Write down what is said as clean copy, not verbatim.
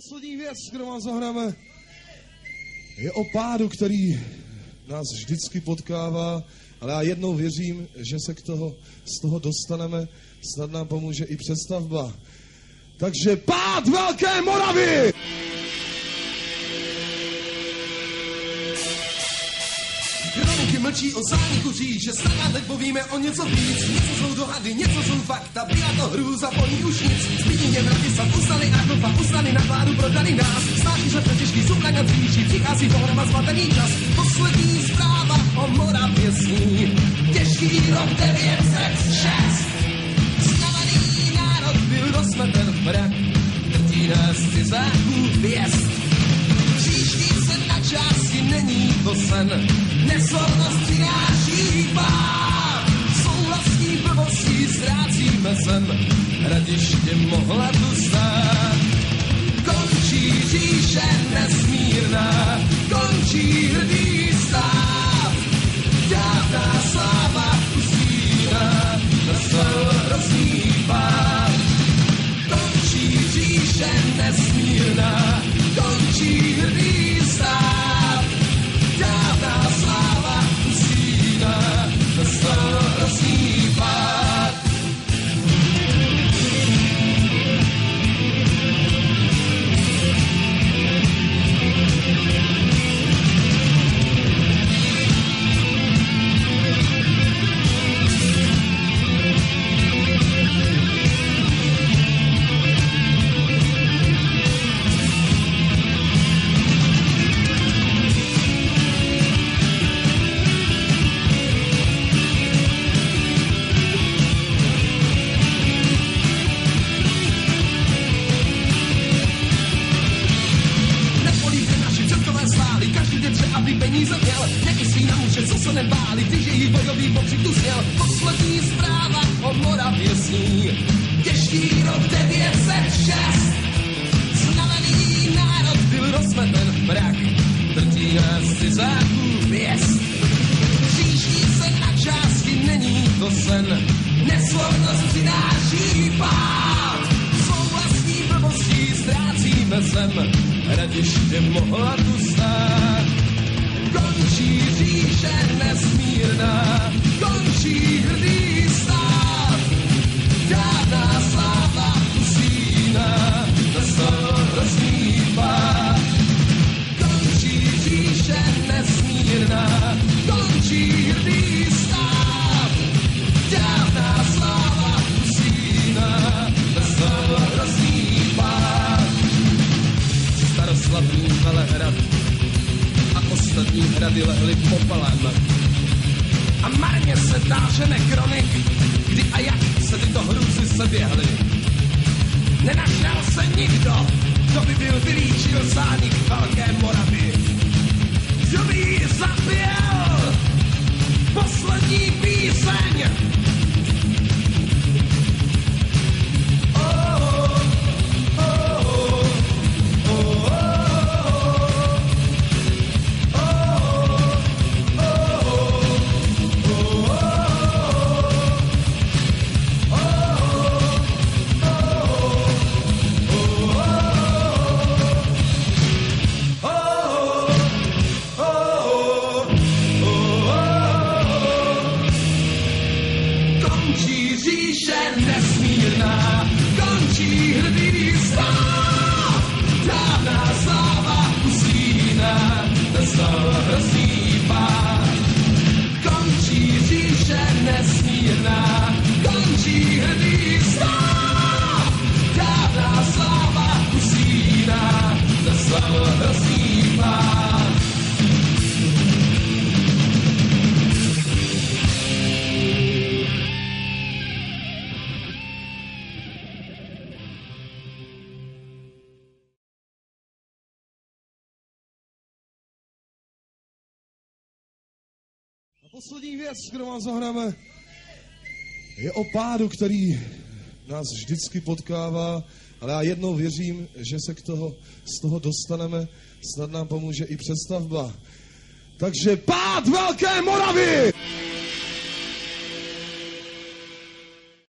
Poslední věc, kterou vám zahráme, je o pádu, který nás vždycky potkává, ale já jednou věřím, že se z toho dostaneme, snad nám pomůže i přestavba. Takže pád Velké Moravy! Kroniky mlčí o zániku říše, snad teď povíme o něco víc. Něco jsou dohady, něco jsou fakta, byla to hrůza, po ní už nic. Zbídně Vratislav uznali Arnofa, uznali na vládu, prodali nás. Snáší se Františky, Zublaň a Příčí, přichází pohroma zmatený čas. Poslední zpráva o Moravě sní, těžký rok 906. Znamený národ byl rozmeten v mrak, drtí nás cizáků věst. Příští se na části není to sen, neslovnost přináší pád. Svou vlastní blbostí ztrácíme zem, Hradiště mohla tu stát. Končí říše nesmírná, končí hrdý stát. Dávná sláva usíná, nastal hrozný pád. Končí říše nesmírná, končí hrdý stát. Dávná sláva usíná, nastal hrozný pád. Aby peníze měl, nekysí na muže, co se nebáli, když její bojový pokřik tu zněl. Poslední zpráva o Moravě sní, těžký rok 906. Znamený národ byl rozmeten v mrak, drtí nás cizáků věst. Příští se na části, není to sen, neslovnost přináší pád. Svou vlastní blbostí ztrácíme zem, Hradiště mohla tu stát. Končí říše nesmírná, končí hrdý stát. Dávná sláva usíná, nastal hrozný pád. Končí říše nesmírná, končí hrdý stát. Dávná sláva usíná, nastal hrozný pád. Staroslavný Velehrad ostatní hrady lehly popelem. A marně se táže nekronik, kdy a jak se tyto hrůzy seběhly. Nenašel se nikdo, kdo by byl vylíčil zánik Velké Moravy. Kdo by jí zapěl poslední píseň. Poslední věc, kterou vám zahráme, je o pádu, který nás vždycky potkává, ale já jednou věřím, že se z toho dostaneme, snad nám pomůže i přestavba. Takže pád Velké Moravy!